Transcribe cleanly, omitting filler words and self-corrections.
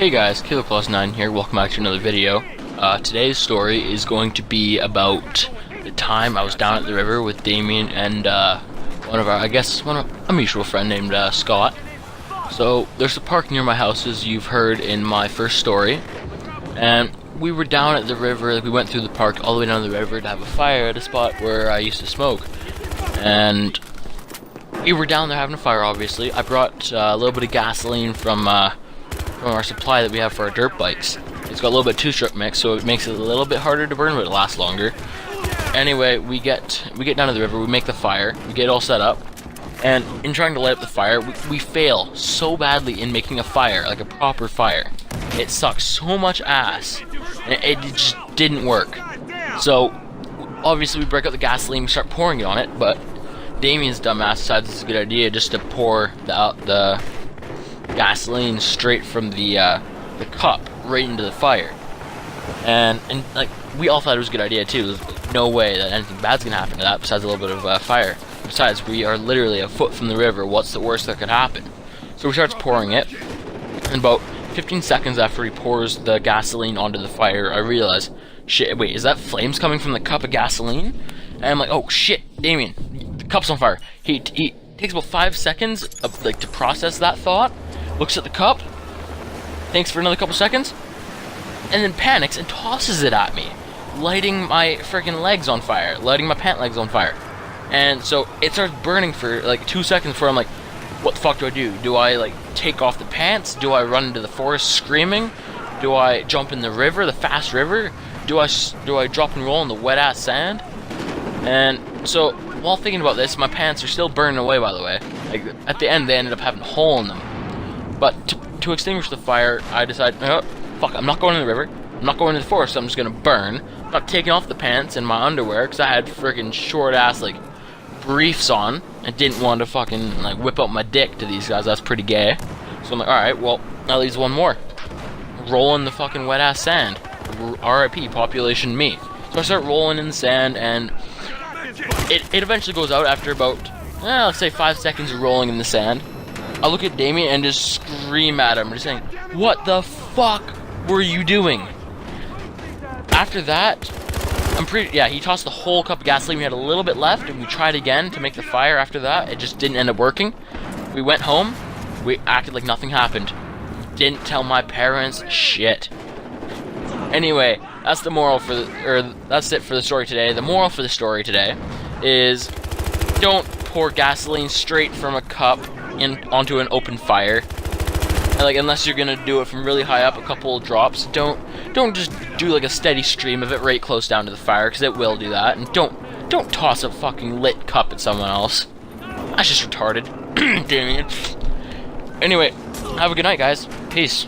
Hey guys, Killer9 here, welcome back to another video. Today's story is going to be about the time I was down at the river with Damien and a mutual friend named Scott. So, there's a park near my house, as you've heard in my first story. And we were down at the river, we went through the park all the way down to the river to have a fire at a spot where I used to smoke. And we were down there having a fire, obviously. I brought a little bit of gasoline from our supply that we have for our dirt bikes. It's got a little bit two-stroke mix, so it makes it a little bit harder to burn, but it lasts longer. Anyway, we get down to the river, we make the fire, we get it all set up, and in trying to light up the fire, we fail so badly in making a fire, like a proper fire. It sucks so much ass, and it just didn't work. So, obviously we break out the gasoline, we start pouring it on it, but Damien's dumbass decides it's a good idea just to pour the gasoline straight from the cup right into the fire, and like we all thought it was a good idea too. There's no way that anything bad's gonna happen to that besides a little bit of fire. Besides, we are literally a foot from the river. What's the worst that could happen? So he starts pouring it, and about 15 seconds after he pours the gasoline onto the fire, I realize, shit, wait, is that flames coming from the cup of gasoline? And I'm like, oh shit, Damien, the cup's on fire. He takes about 5 seconds of to process that thought, looks at the cup, thinks for another couple seconds, and then panics and tosses it at me, lighting my freaking legs on fire, lighting my pant legs on fire. And so it starts burning for like 2 seconds before I'm like, what the fuck do I do? Do I like take off the pants? Do I run into the forest screaming? Do I jump in the river, the fast river? Do I drop and roll in the wet ass sand? And so while thinking about this, my pants are still burning away, by the way. Like at the end they ended up having a hole in them. But to extinguish the fire, I decided, oh, fuck, I'm not going in the river, I'm not going to the forest, I'm just gonna burn. I'm not taking off the pants and my underwear, because I had freaking short ass, like, briefs on. I didn't want to fucking, like, whip out my dick to these guys, that's pretty gay. So I'm like, alright, well, that leaves one more. Roll in the fucking wet ass sand. RIP, population me. So I start rolling in the sand, and it eventually goes out after about, let's say 5 seconds of rolling in the sand. I look at Damien and just scream at him, just saying, what the fuck were you doing? After that, he tossed the whole cup of gasoline. We had a little bit left, and we tried again to make the fire after that. It just didn't end up working. We went home, we acted like nothing happened. Didn't tell my parents shit. Anyway, that's that's it for the story today. The moral for the story today is, don't pour gasoline straight from a cup onto an open fire. Like, unless you're gonna do it from really high up, a couple of drops. Don't just do like a steady stream of it right close down to the fire, because it will do that. And don't toss a fucking lit cup at someone else. That's just retarded. Damn it. Anyway, have a good night, guys. Peace.